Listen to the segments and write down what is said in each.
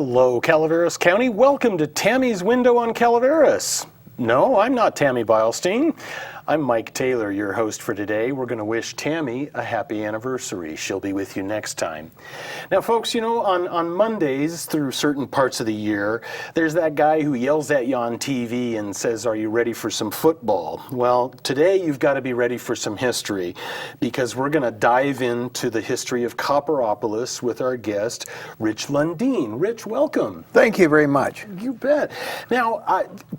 Hello, Calaveras County. Welcome to Tammy's Window on Calaveras. No, I'm not Tammy Beilstein. I'm Mike Taylor, your host for today. We're going to wish Tammy a happy anniversary. She'll be with you next time. Now, folks, you know, on Mondays through certain parts of the year, there's that guy who yells at you on TV and says, "Are you ready for some football?" Well, today you've got to be ready for some history, because we're going to dive into the history of Copperopolis with our guest, Rich Lundeen. Rich, welcome. Thank you very much. You bet. Now,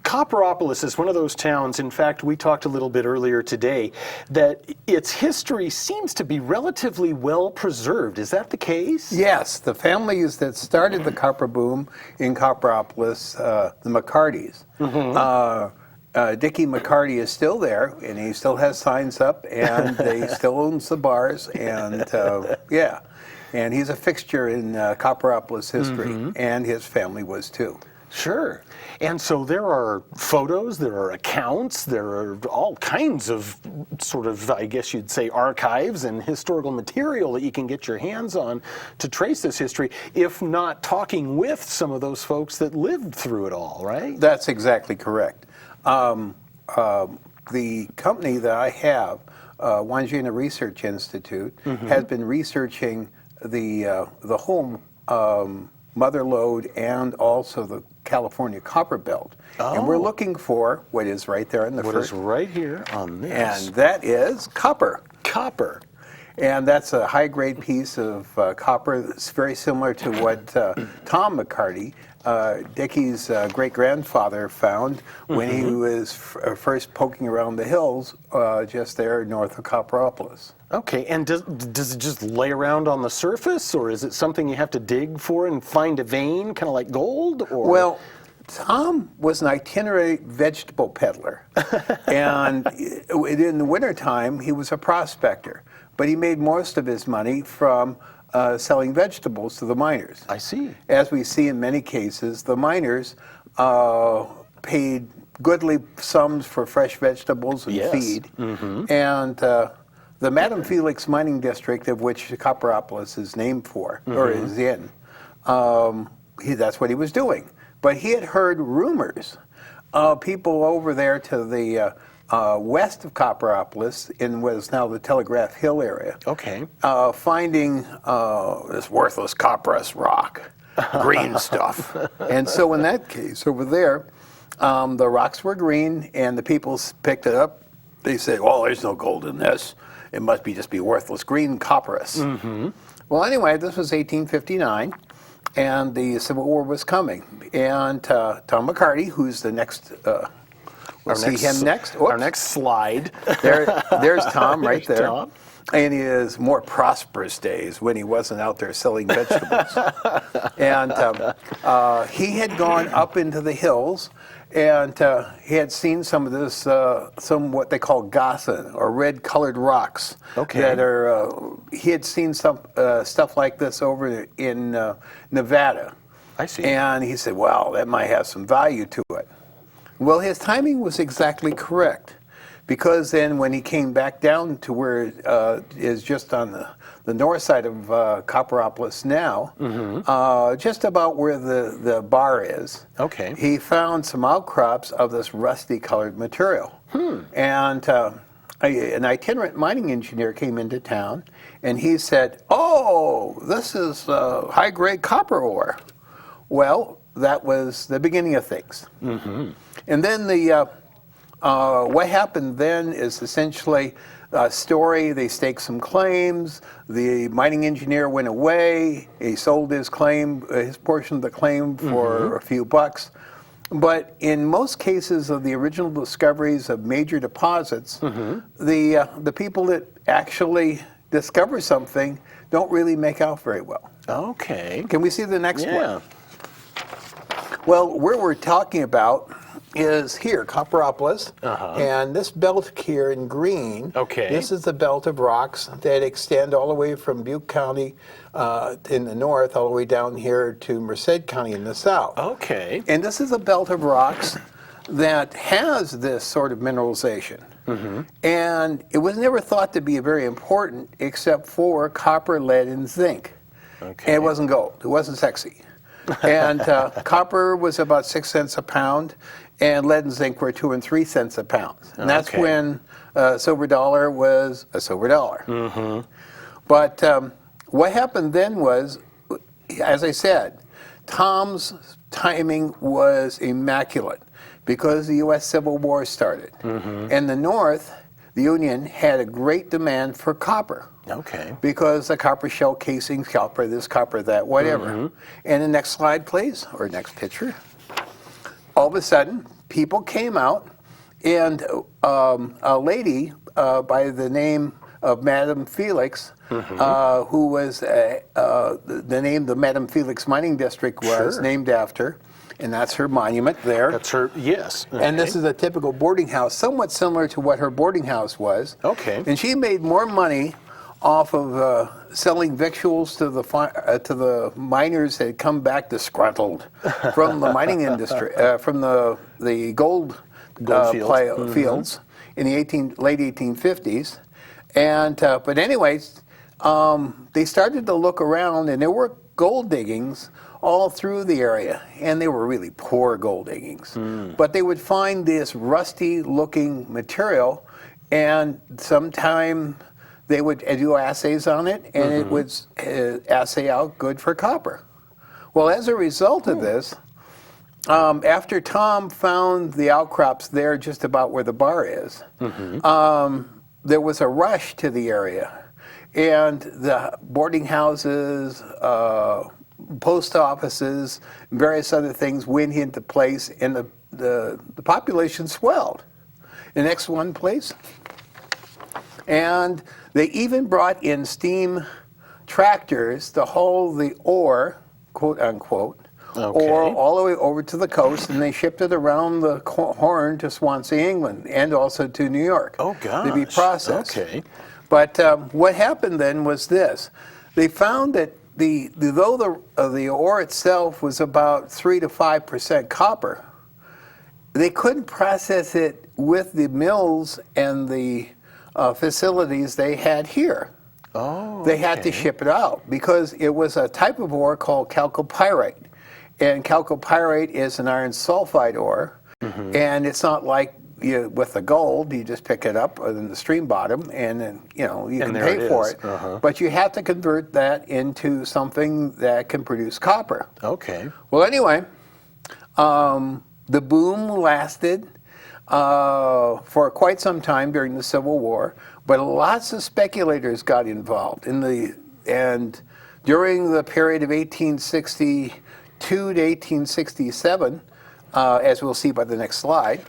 Copperopolis is one of those towns, in fact, we talked a little bit earlier today, that its history seems to be relatively well preserved. Is that the case? Yes, the families that started the copper boom in Copperopolis, the McCartys. Dickie McCarty is still there, and he still has signs up, and they still owns the bars, and yeah. And he's a fixture in Copperopolis history, and his family was too. Sure. And so there are photos, there are accounts, there are all kinds of sort of, I guess you'd say, archives and historical material that you can get your hands on to trace this history, if not talking with some of those folks that lived through it all, right? That's exactly correct. The company that I have, Wangina Research Institute, has been researching the home mother lode and also the California copper belt. And we're looking for what is right there in the What is right here on this. And that is copper. Copper. And that's a high-grade piece of copper that's very similar to what Tom McCarty, Dickie's great-grandfather, found when he was first poking around the hills just there north of Copperopolis. Okay, and does it just lay around on the surface, or is it something you have to dig for and find a vein, kind of like gold? Or? Well, Tom was an itinerant vegetable peddler, and in the wintertime, he was a prospector, but he made most of his money from selling vegetables to the miners. I see. As we see in many cases, the miners paid goodly sums for fresh vegetables and feed, and the Madam Felix mining district, of which Copperopolis is named for, or is in, that's what he was doing. But he had heard rumors of people over there to the west of Copperopolis, in what is now the Telegraph Hill area, finding this worthless copperous rock, green stuff. And so in that case, over there, the rocks were green, and the people picked it up. They say, "Oh, there's no gold in this. It must just be worthless green copperous." Well, anyway, this was 1859, and the Civil War was coming. And Tom McCarty, who's the next, we'll see him next. Our next slide. There's Tom right there. Tom. In his more prosperous days, when he wasn't out there selling vegetables. And he had gone up into the hills, and he had seen some of this, some what they call gossan, or red-colored rocks. That are, he had seen some stuff like this over in Nevada. I see. And he said, "Well, that might have some value to it." Well, his timing was exactly correct, because then when he came back down to where it is just on the north side of Copperopolis now, just about where the bar is, he found some outcrops of this rusty-colored material. And an itinerant mining engineer came into town, and he said, "Oh, this is high-grade copper ore." Well, that was the beginning of things. And then what happened then is essentially a story. They staked some claims. The mining engineer went away. He sold his claim, his portion of the claim, for a few bucks. But in most cases of the original discoveries of major deposits, the people that actually discover something don't really make out very well. Okay. Can we see the next one? Well, where we're talking about is here, Copperopolis, and this belt here in green, this is the belt of rocks that extend all the way from Butte County in the north, all the way down here to Merced County in the south. And this is a belt of rocks that has this sort of mineralization. And it was never thought to be very important except for copper, lead, and zinc. And it wasn't gold. It wasn't sexy. And copper was about 6 cents a pound, and lead and zinc were 2 and 3 cents a pound. And that's Okay. when silver dollar was a silver dollar. Mm-hmm. But what happened then was, as I said, Tom's timing was immaculate because the U.S. Civil War started. Mm-hmm. And the North, the Union, had a great demand for copper. Okay. Because the copper shell casings, copper this, copper that, whatever. Mm-hmm. And the next slide, please, or next picture. All of a sudden, people came out, and a lady by the name of Madame Felix, mm-hmm. Who was the name the Madame Felix Mining District was named after, and that's her monument there. That's her, yes. Okay. And this is a typical boarding house, somewhat similar to what her boarding house was. Okay. And she made more money off of selling victuals to the miners that had come back disgruntled from the mining industry, from the gold fields, fields in the late 1850s. And but anyways, they started to look around, and there were gold diggings all through the area, and they were really poor gold diggings. But they would find this rusty-looking material, and sometime they would do assays on it, and it would assay out good for copper. Well, as a result of this, after Tom found the outcrops there just about where the bar is, there was a rush to the area. And the boarding houses, post offices, and various other things went into place, and the population swelled. The next one, please. And they even brought in steam tractors to haul the ore, quote unquote, ore all the way over to the coast, and they shipped it around the Horn to Swansea, England, and also to New York to be processed. Okay. But what happened then was this. They found that though the ore itself was about 3 to 5% copper, they couldn't process it with the mills and the facilities they had here. They had to ship it out because it was a type of ore called chalcopyrite. And chalcopyrite is an iron sulfide ore, and it's not like with the gold, you just pick it up in the stream bottom, and then you can pay for it. But you have to convert that into something that can produce copper. Okay. Well, anyway, the boom lasted for quite some time during the Civil War, but lots of speculators got involved and during the period of 1862 to 1867, as we'll see by the next slide.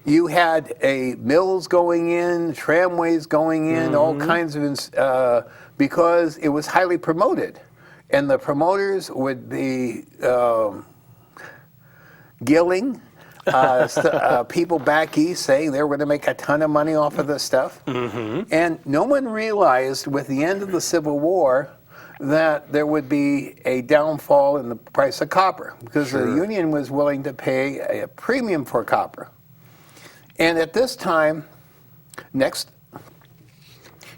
You had mills going in, tramways going in, all kinds of, because it was highly promoted. And the promoters would be gilling people back east saying they were going to make a ton of money off of this stuff. And no one realized with the end of the Civil War that there would be a downfall in the price of copper because the Union was willing to pay a premium for copper. And at this time,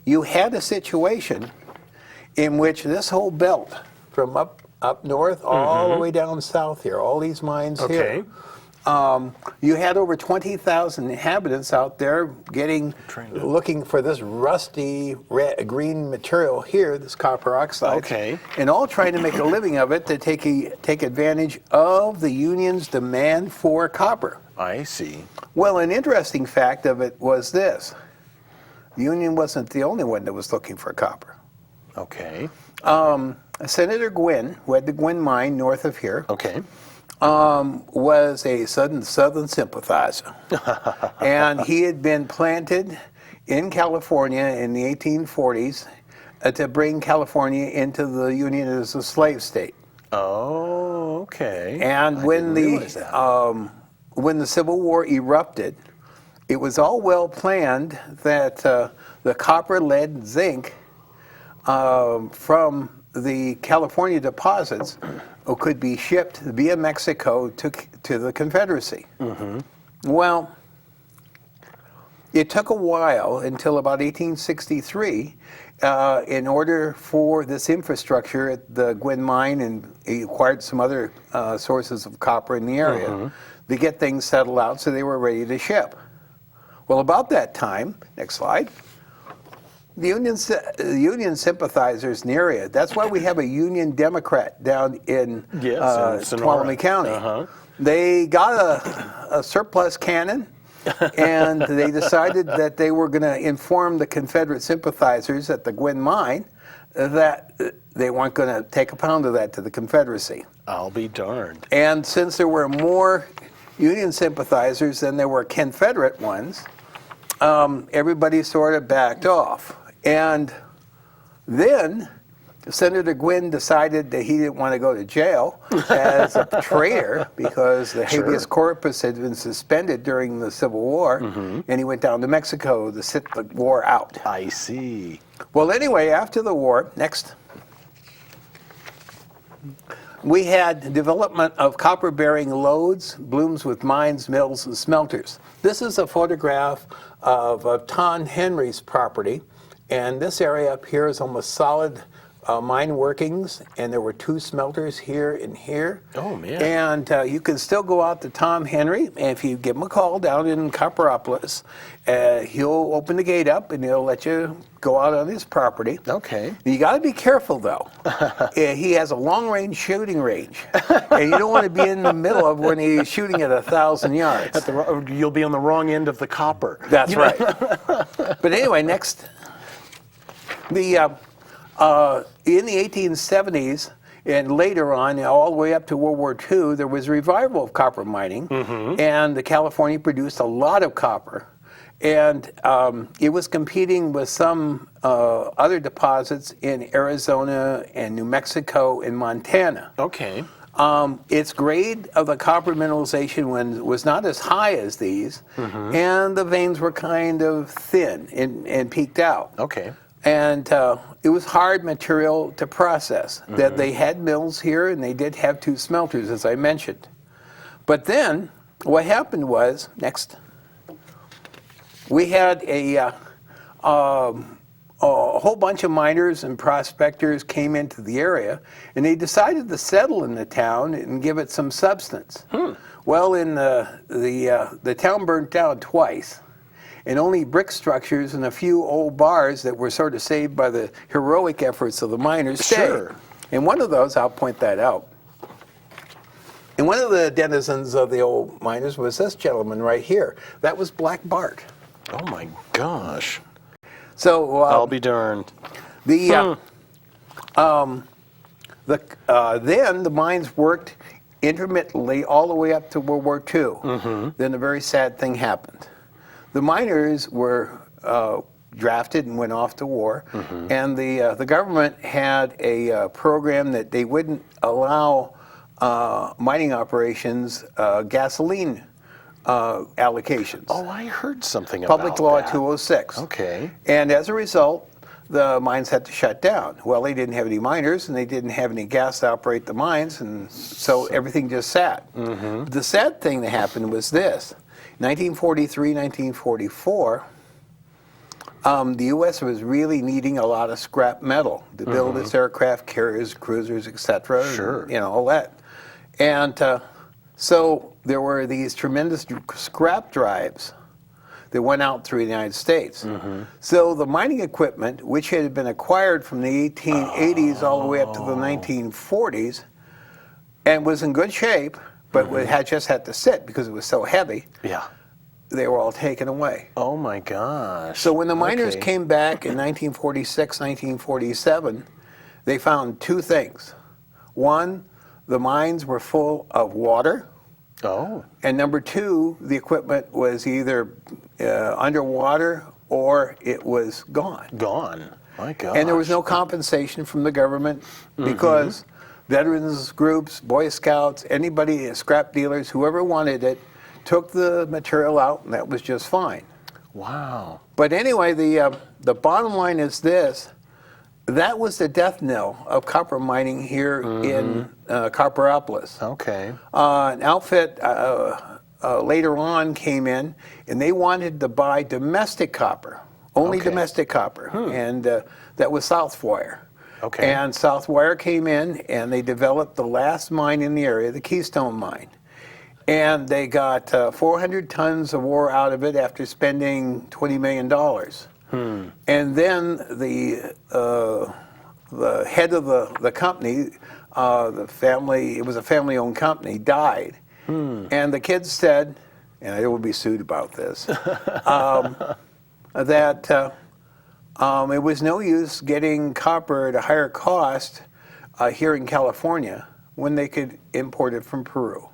you had a situation in which this whole belt from up north all the way down south here, all these mines here, you had over 20,000 inhabitants out there looking for this rusty green material here, this copper oxide, and all trying to make a living of it to take advantage of the Union's demand for copper. I see. Well, an interesting fact of it was this. The Union wasn't the only one that was looking for copper. Okay. Senator Gwynn, who had the Gwynn mine north of here, was a Southern sympathizer. And he had been planted in California in the 1840s to bring California into the Union as a slave state. Oh, okay. And when the Civil War erupted, it was all well planned that the copper, lead, zinc from the California deposits could be shipped via Mexico to the Confederacy. Well, It took a while until about 1863 in order for this infrastructure at the Gwynn mine, and he acquired some other sources of copper in the area, to get things settled out so they were ready to ship. Well, about that time, next slide, the Union sympathizers in the area, that's why we have a Union Democrat down in Tuolumne County. They got a surplus cannon, and they decided that they were going to inform the Confederate sympathizers at the Gwynn mine that they weren't going to take a pound of that to the Confederacy. I'll be darned. And since there were more Union sympathizers than there were Confederate ones, everybody sort of backed off. And then Senator Gwynn decided that he didn't want to go to jail as a traitor because the habeas corpus had been suspended during the Civil War, and he went down to Mexico to sit the war out. I see. Well, anyway, after the war, next, we had development of copper-bearing lodes, blooms with mines, mills, and smelters. This is a photograph of Tom Henry's property, and this area up here is almost solid mine workings, and there were 2 smelters here and here. Oh, man. And you can still go out to Tom Henry, and if you give him a call down in Copperopolis, he'll open the gate up and he'll let you go out on his property. Okay. You got to be careful, though. He has a long-range shooting range, and you don't want to be in the middle of when he's shooting at 1,000 yards. You'll be on the wrong end of the copper. That's right. But anyway, next, in the 1870s and later on, all the way up to World War II, there was a revival of copper mining, and California produced a lot of copper. And it was competing with some other deposits in Arizona and New Mexico and Montana. Okay. Its grade of the copper mineralization was not as high as these, and the veins were kind of thin and peaked out. Okay. And it was hard material to process. That they had mills here, and they did have 2 smelters, as I mentioned. But then, what happened was, next, we had a whole bunch of miners and prospectors came into the area, and they decided to settle in the town and give it some substance. Well, the town burnt down twice, and only brick structures and a few old bars that were sort of saved by the heroic efforts of the miners stayed. And one of those, I'll point that out, and one of the denizens of the old miners was this gentleman right here. That was Black Bart. Oh my gosh. So I'll be darned. Then the mines worked intermittently all the way up to World War II. Then a very sad thing happened. The miners were drafted and went off to war, and the government had a program that they wouldn't allow mining operations gasoline allocations. Oh, I heard something about that. Public Law 206. Okay. And as a result, the mines had to shut down. Well, they didn't have any miners, and they didn't have any gas to operate the mines, and so everything just sat. The sad thing that happened was this. 1943, 1944, the U.S. was really needing a lot of scrap metal to build its aircraft carriers, cruisers, etc. Sure. You know, all that. And so there were these tremendous scrap drives that went out through the United States. So the mining equipment, which had been acquired from the 1880s all the way up to the 1940s, and was in good shape, but just had to sit because it was so heavy. Yeah. They were all taken away. Oh my gosh. So when the miners came back in 1946, 1947, they found 2 things. One, the mines were full of water. Oh. And number 2, the equipment was either underwater or it was gone. Gone. My gosh. And there was no compensation from the government because veterans groups, Boy Scouts, anybody, scrap dealers, whoever wanted it, took the material out, and that was just fine. Wow. But anyway, the bottom line is this. That was the death knell of copper mining here in Copperopolis. Okay. An outfit later on came in, and they wanted to buy domestic copper, only domestic copper, and that was Southwire. Okay. And Southwire came in, and they developed the last mine in the area, the Keystone Mine. And they got 400 tons of ore out of it after spending $20 million. And then the head of the company, the family, it was a family-owned company, died. And the kids said, and I will be sued about this, that it was no use getting copper at a higher cost here in California when they could import it from Peru.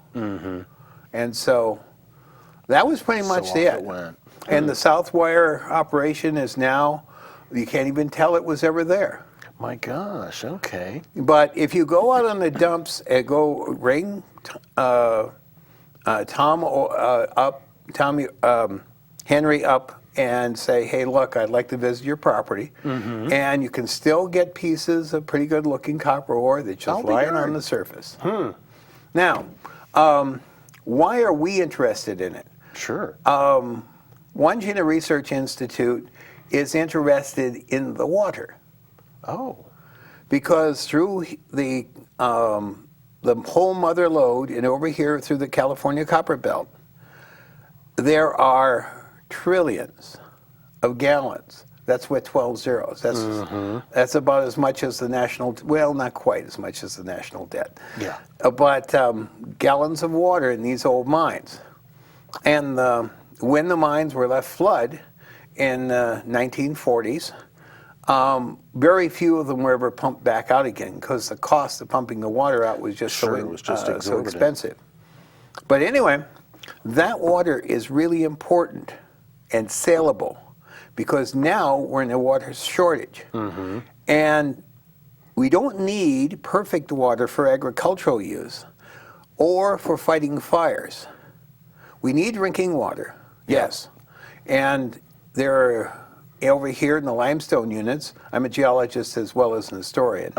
And so that was pretty much off it. it went. And the Southwire operation is now, you can't even tell it was ever there. My gosh, okay. But if you go out on the dumps and go ring Henry up and say, hey, look, I'd like to visit your property. And you can still get pieces of pretty good looking copper ore that's just lying on the surface. Now, why are we interested in it? Sure. Wandjina Research Institute is interested in the water. Oh. Because through the whole mother lode and over here through the California Copper Belt, there are trillions of gallons. That's with 12 zeros. That's about as much as the national, well, not quite as much as the national debt. Yeah. But gallons of water in these old mines. And when the mines were left flood in 1940s, very few of them were ever pumped back out again because the cost of pumping the water out was just Sure, it was just so exorbitant. expensive. But anyway, that water is really important and saleable because now we're in a water shortage. And we don't need perfect water for agricultural use or for fighting fires. We need drinking water, yes. And there are, over here in the limestone units, I'm a geologist as well as an historian,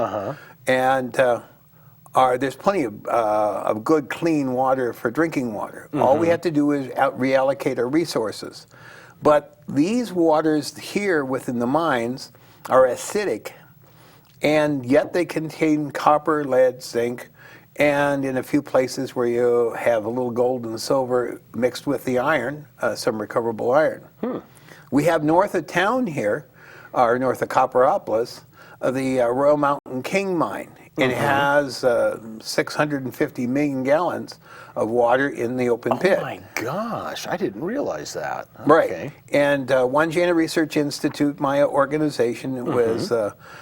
and there's plenty of good, clean water for drinking water. All we have to do is reallocate our resources. But these waters here within the mines are acidic, and yet they contain copper, lead, zinc, and in a few places where you have a little gold and silver mixed with the iron, some recoverable iron. We have north of town here, or north of Copperopolis, the Royal Mountain King mine. It has 650 million gallons of water in the open pit. Oh my gosh, I didn't realize that. Right. Okay. And Wandjina Research Institute, my organization, was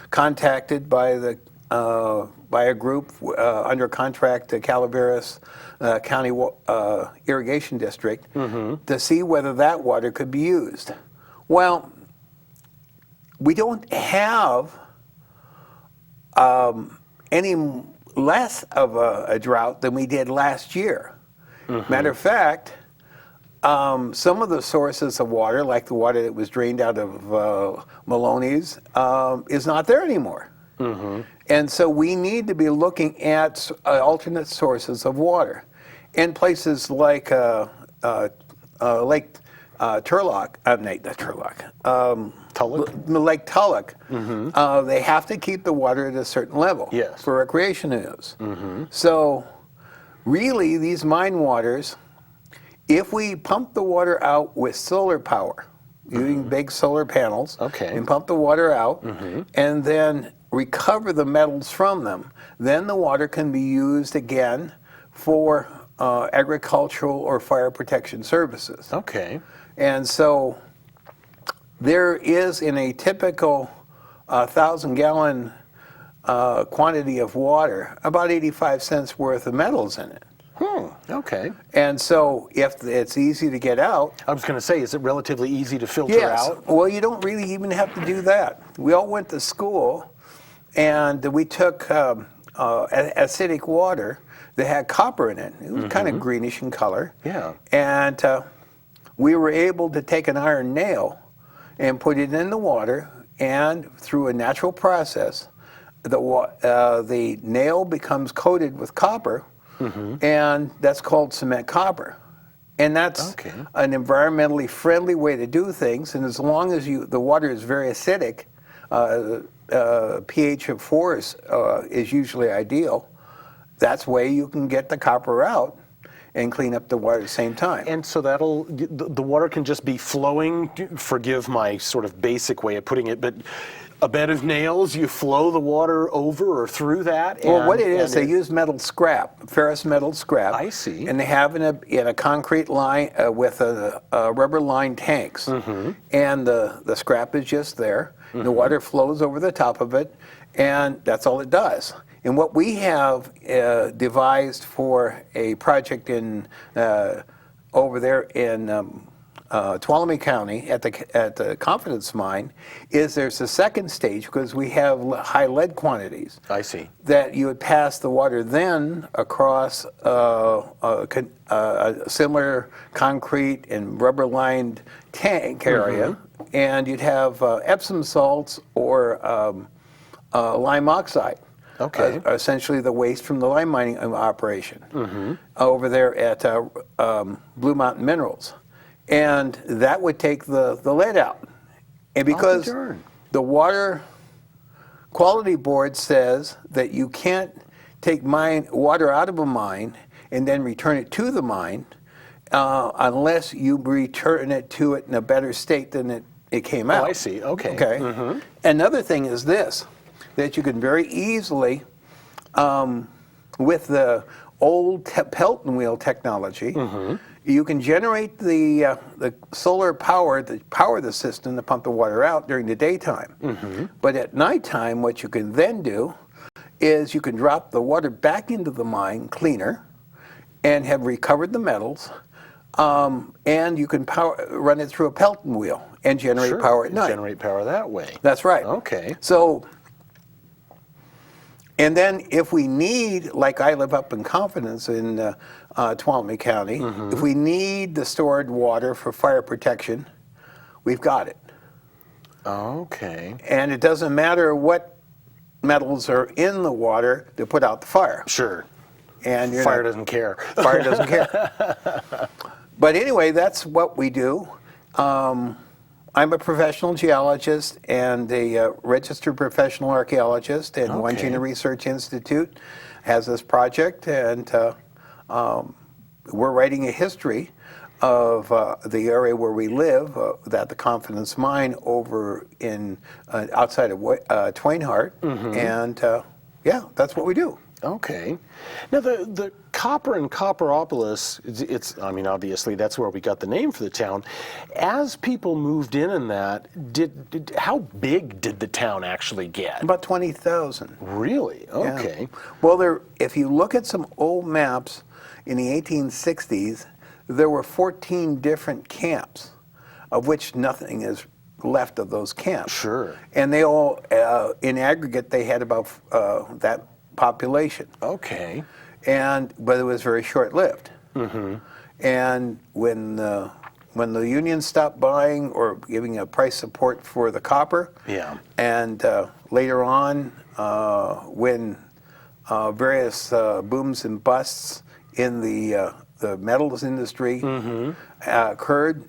contacted by a group under contract to Calaveras County Irrigation District to see whether that water could be used. Well, we don't have any less of a drought than we did last year. Matter of fact, some of the sources of water, like the water that was drained out of Maloney's, is not there anymore. And so we need to be looking at alternate sources of water. In places like Lake Turlock, not Turlock, Lake Tulloch, they have to keep the water at a certain level for recreation use. So really these mine waters, if we pump the water out with solar power, using big solar panels, and pump the water out, and then recover the metals from them, then the water can be used again for agricultural or fire protection services. And so there is, in a typical 1,000-gallon quantity of water, about 85 cents worth of metals in it. And so if it's easy to get out... I was going to say, is it relatively easy to filter out? Well, you don't really even have to do that. We all went to school, and we took acidic water that had copper in it. It was kind of greenish in color. And we were able to take an iron nail and put it in the water, and through a natural process, the nail becomes coated with copper, and that's called cement copper. And that's Okay. an environmentally friendly way to do things. And as long as the water is very acidic, pH of 4 is usually ideal. That's way you can get the copper out and clean up the water at the same time. And so the water can just be flowing, forgive my sort of basic way of putting it, but a bed of nails, you flow the water over or through that? Well, what it is, they use metal scrap, ferrous metal scrap. I see. And they have in a concrete line with a rubber lined tanks. Mm-hmm. And the scrap is just there. Mm-hmm. The water flows over the top of it, and that's all it does. And what we have devised for a project in over there in Tuolumne County at the Confidence Mine is there's a second stage because we have high lead quantities. I see. That you would pass the water then across a similar concrete and rubber lined tank area, and you'd have Epsom salts or lime oxide. Okay. Essentially the waste from the lime mining operation over there at Blue Mountain Minerals. And that would take the lead out. And because the Water Quality Board says that you can't take water out of a mine and then return it to the mine unless you return it to it in a better state than it came out. Oh, I see. Okay. Okay. Another thing is this, that you can very easily, with the old Pelton wheel technology, you can generate the solar power to power the system to pump the water out during the daytime. But at nighttime, what you can then do is you can drop the water back into the mine cleaner and have recovered the metals, and you can run it through a Pelton wheel and generate power at night. Generate power that way. That's right. Okay. So, and then if we need, like I live up in Confidence in Tuolumne County, if we need the stored water for fire protection, we've got it. Okay. And it doesn't matter what metals are in the water to put out the fire. Sure. And fire doesn't care. Fire doesn't care. But anyway, that's what we do. I'm a professional geologist and a registered professional archaeologist, and Wangina Research Institute has this project, and we're writing a history of the area where we live, that the Confidence Mine over in outside of Twainhart, and yeah, that's what we do. Okay. Now, the copper in Copperopolis, I mean, obviously, that's where we got the name for the town. As people moved in that, how big did the town actually get? About 20,000. Really? Okay. Yeah. Well, if you look at some old maps in the 1860s, there were 14 different camps, of which nothing is left of those camps. Sure. And they all, in aggregate, they had about that population. Okay. But it was very short-lived. And when the union stopped buying or giving a price support for the copper, and later on, when various booms and busts in the metals industry occurred,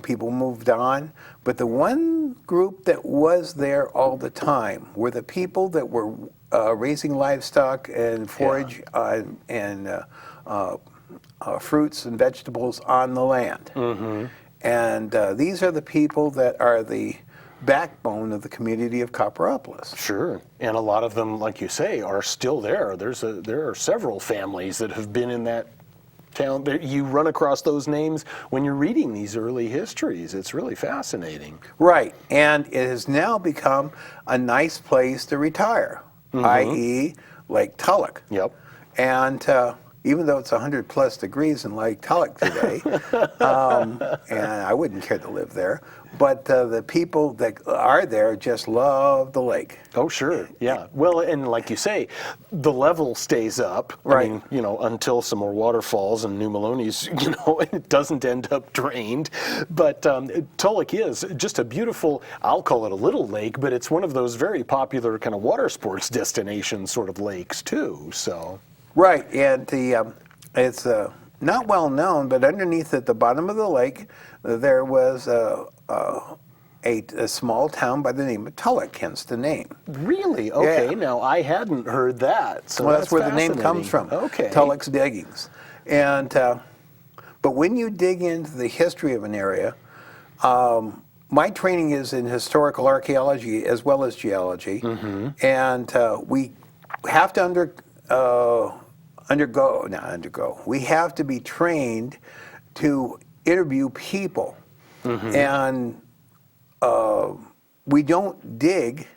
people moved on. But the one group that was there all the time were the people that were raising livestock and forage and fruits and vegetables on the land. And these are the people that are the backbone of the community of Copperopolis. Sure. And a lot of them, like you say, are still there. There are several families that have been in that town. You run across those names when you're reading these early histories. It's really fascinating. Right. And it has now become a nice place to retire, i.e. Lake Tulloch. Yep. And even though it's 100 plus degrees in Lake Tulloch today, and I wouldn't care to live there, but the people that are there just love the lake. Oh, sure. Yeah. Well, and like you say, the level stays up. Right. I mean, until some more waterfalls and New Maloney's, it doesn't end up drained. But Tulloch is just a beautiful, I'll call it a little lake, but it's one of those very popular kind of water sports destination sort of lakes too. So. Right, and it's not well known, but underneath at the bottom of the lake, there was a small town by the name of Tulloch, hence the name. Really? Okay. Yeah. Now I hadn't heard that. So Well, that's where the name comes from. Okay. Tulloch's diggings. And but when you dig into the history of an area, my training is in historical archaeology as well as geology, and we have to we have to be trained to interview people, and we don't dig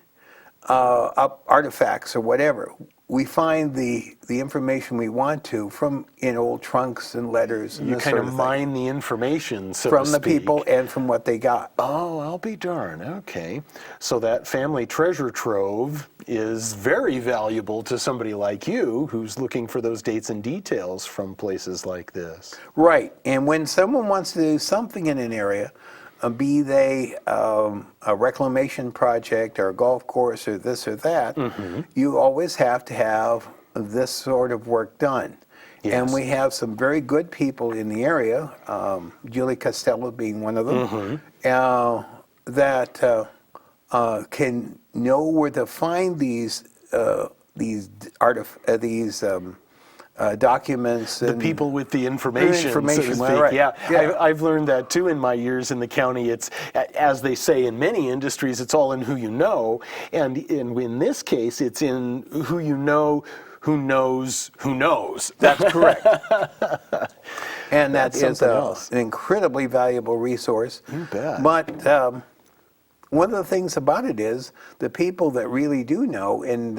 up artifacts or whatever. We find the information we want to from in old trunks and letters and You this kind sort of of mine the information, so from to the speak. people and from what they got. Oh, I'll be darned. Okay. So that family treasure trove is very valuable to somebody like you who's looking for those dates and details from places like this. Right. And when someone wants to do something in an area, be they a reclamation project or a golf course or this or that, you always have to have this sort of work done. Yes. And we have some very good people in the area, Julie Costello being one of them, that can know where to find these documents. The and people with the information, so to speak. well, right. Yeah, Yeah. I've learned that too in my years in the county. It's, as they say in many industries, it's all in who you know. And in this case, it's in who you know who knows who knows. That's correct. And That's that is something else. an incredibly valuable resource. You bet. But one of the things about it is the people that really do know and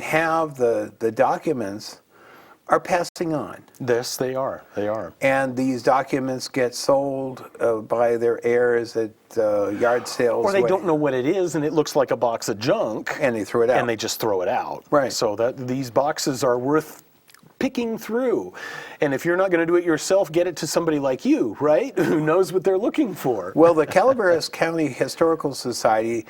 have the documents are passing on. Yes, they are. They are. And these documents get sold by their heirs at yard sales. Or they don't know what it is, and it looks like a box of junk. And they throw it out. And they just throw it out. Right. So that these boxes are worth picking through. And if you're not going to do it yourself, get it to somebody like you, right? Who knows what they're looking for. Well, the Calaveras County Historical Society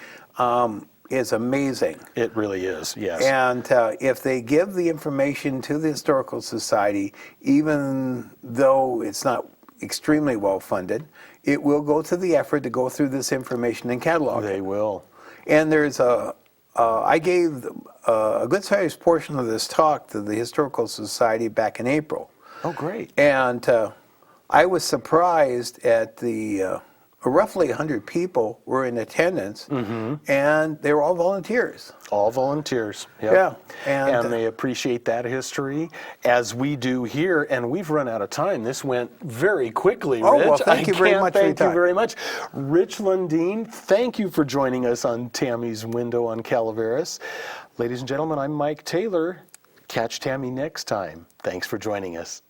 is amazing. It really is, yes. And if they give the information to the Historical Society, even though it's not extremely well funded, it will go to the effort to go through this information and catalog They it. will. And there's I gave a good sized portion of this talk to the Historical Society back in April. Oh, great. And I was surprised at the roughly 100 people were in attendance, and they were all volunteers. All volunteers. Yep. Yeah. And they appreciate that history, as we do here. And we've run out of time. This went very quickly, Oh, Rich. well, thank you very much for your Thank you time. very much. Rich Lundeen, thank you for joining us on Tammy's Window on Calaveras. Ladies and gentlemen, I'm Mike Taylor. Catch Tammy next time. Thanks for joining us.